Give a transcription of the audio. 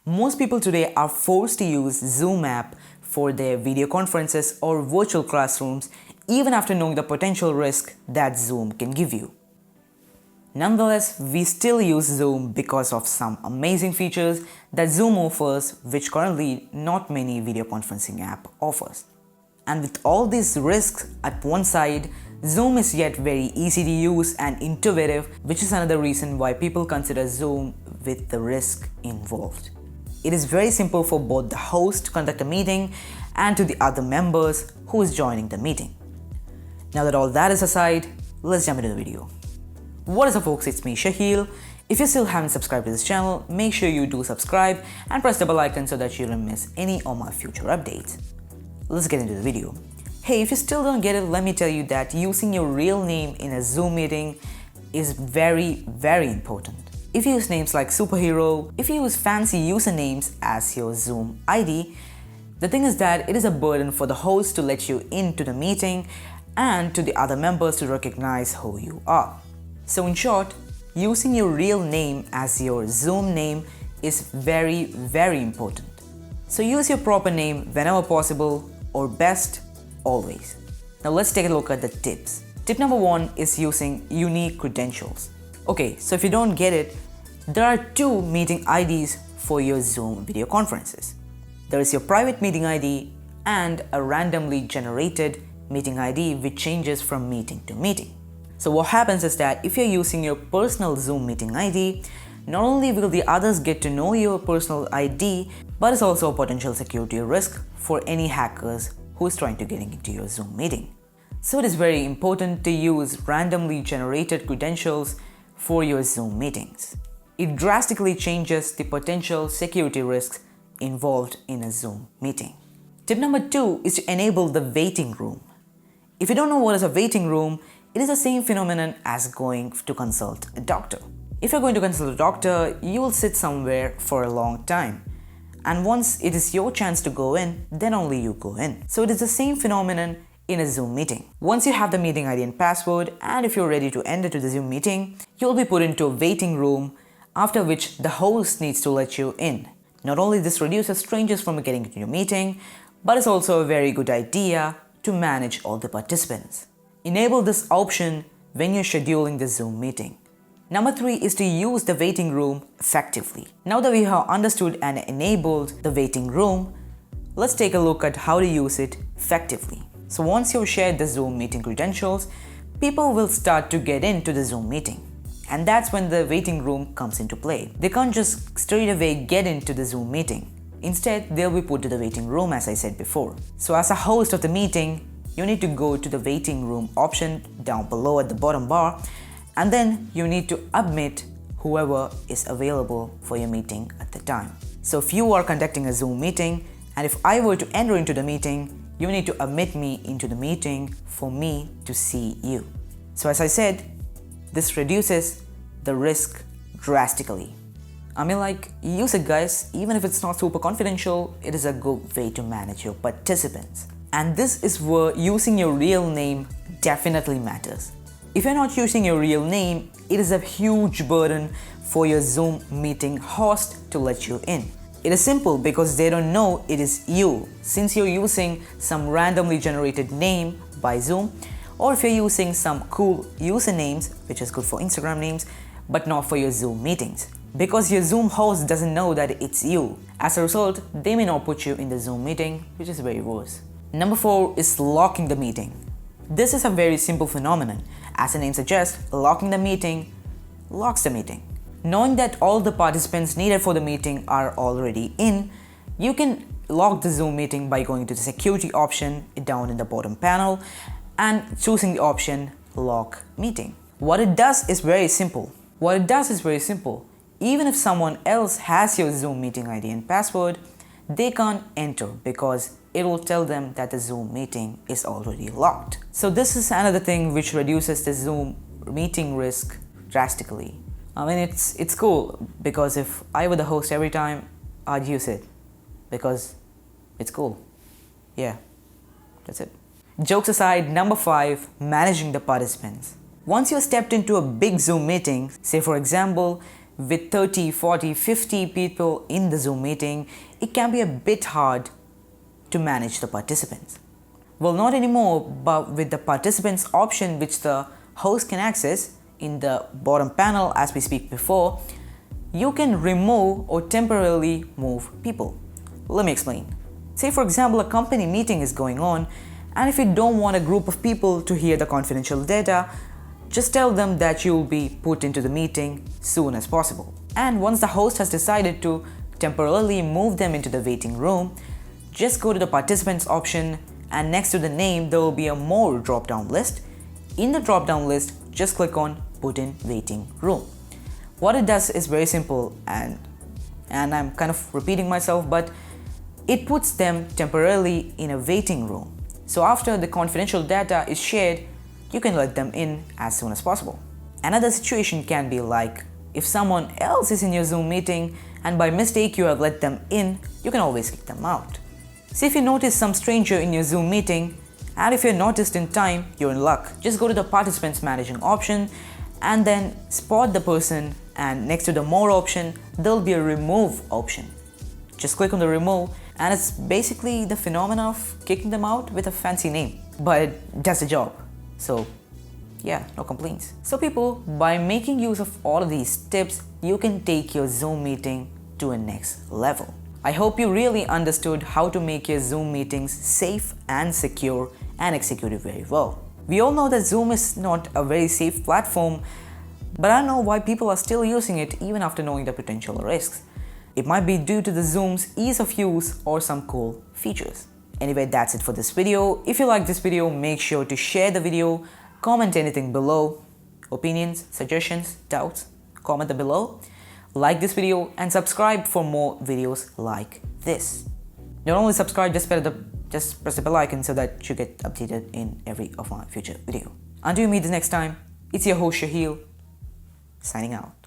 Most people today are forced to use Zoom app for their video conferences or virtual classrooms even after knowing the potential risk that Zoom can give you. Nonetheless, we still use Zoom because of some amazing features that Zoom offers which currently not many video conferencing app offers. And with all these risks at one side, Zoom is yet very easy to use and intuitive, which is another reason why people consider Zoom with the risk involved. It is very simple for both the host to conduct a meeting and to the other members who is joining the meeting. Now that all that is aside, let's jump into the video. What is up folks, it's me Shahil. If you still haven't subscribed to this channel, make sure you do subscribe and press the bell icon so that you don't miss any of my future updates. Let's get into the video. Hey, if you still don't get it, let me tell you that using your real name in a Zoom meeting is very important. If you use names like superhero, if you use fancy usernames as your Zoom ID, the thing is that it is a burden for the host to let you into the meeting and to the other members to recognize who you are. So in short, using your real name as your Zoom name is very important. So use your proper name whenever possible, or best, always. Now let's take a look at the tips. Tip number 1 is using unique credentials. Okay, so if you don't get it, there are two meeting IDs for your Zoom video conferences. There is your private meeting ID and a randomly generated meeting ID which changes from meeting to meeting. So what happens is that if you're using your personal Zoom meeting ID, not only will the others get to know your personal ID, but it's also a potential security risk for any hackers who is trying to get into your Zoom meeting. So it is very important to use randomly generated credentials for your Zoom meetings. It drastically changes the potential security risks involved in a Zoom meeting. Tip number 2 is to enable the waiting room. If you don't know what is a waiting room, it is the same phenomenon as going to consult a doctor. If you're going to consult a doctor, you will sit somewhere for a long time. And once it is your chance to go in, then only you go in. So it is the same phenomenon in a Zoom meeting. Once you have the meeting ID and password, and if you're ready to enter to the Zoom meeting, you'll be put into a waiting room, after which the host needs to let you in. Not only this reduces strangers from getting into your meeting, but it's also a very good idea to manage all the participants. Enable this option when you're scheduling the Zoom meeting. Number 3 is to use the waiting room effectively. Now that we have understood and enabled the waiting room, let's take a look at how to use it effectively. So once you've shared the Zoom meeting credentials, people will start to get into the Zoom meeting. And that's when the waiting room comes into play. They can't just straight away get into the Zoom meeting. Instead, they'll be put to the waiting room as I said before. So as a host of the meeting, you need to go to the waiting room option down below at the bottom bar, and then you need to admit whoever is available for your meeting at the time. So if you are conducting a Zoom meeting, and if I were to enter into the meeting, you need to admit me into the meeting for me to see you. So as I said, this reduces the risk drastically. I mean, like, use it guys, even if it's not super confidential, it is a good way to manage your participants. And this is where using your real name definitely matters. If you're not using your real name, it is a huge burden for your Zoom meeting host to let you in. It is simple because they don't know it is you, since you're using some randomly generated name by Zoom, or if you're using some cool usernames, which is good for Instagram names, but not for your Zoom meetings. Because your Zoom host doesn't know that it's you. As a result, they may not put you in the Zoom meeting, which is very worse. Number 4 is locking the meeting. This is a very simple phenomenon. As the name suggests, locking the meeting locks the meeting. Knowing that all the participants needed for the meeting are already in, you can lock the Zoom meeting by going to the security option down in the bottom panel and choosing the option lock meeting. What it does is very simple. Even if someone else has your Zoom meeting ID and password, they can't enter because it will tell them that the Zoom meeting is already locked. So this is another thing which reduces the Zoom meeting risk drastically. I mean, it's cool because if I were the host every time, I'd use it because it's cool. Yeah, that's it. Jokes aside, number 5, managing the participants. Once you're stepped into a big Zoom meeting, say for example, with 30, 40, 50 people in the Zoom meeting, it can be a bit hard to manage the participants. Well, not anymore, but with the participants option which the host can access in the bottom panel as we speak before, you can remove or temporarily move people. Let me explain. Say for example, a company meeting is going on, and if you don't want a group of people to hear the confidential data, just tell them that you will be put into the meeting soon as possible. And once the host has decided to temporarily move them into the waiting room, just go to the participants option, and next to the name there will be a more drop-down list. In the drop-down list, just click on Put in Waiting Room. What it does is very simple, and I'm kind of repeating myself, but it puts them temporarily in a waiting room. So after the confidential data is shared, you can let them in as soon as possible. Another situation can be like if someone else is in your Zoom meeting and by mistake you have let them in, you can always kick them out. See, if you notice some stranger in your Zoom meeting, and if you're noticed in time, you're in luck. Just go to the participants managing option and then spot the person, and next to the more option, there'll be a remove option. Just click on the remove, and it's basically the phenomenon of kicking them out with a fancy name, but it does the job. So yeah, no complaints. So people, by making use of all of these tips, you can take your Zoom meeting to a next level. I hope you really understood how to make your Zoom meetings safe and secure and execute it very well. We all know that Zoom is not a very safe platform, but I don't know why people are still using it even after knowing the potential risks. It might be due to the Zoom's ease of use or some cool features. Anyway, that's it for this video. If you like this video, make sure to share the video, comment anything below, opinions, suggestions, doubts, comment them below. Like this video and subscribe for more videos like this. Not only subscribe, just press the bell icon so that you get updated in every of my future video. Until we meet the next time, it's your host Shahil, signing out.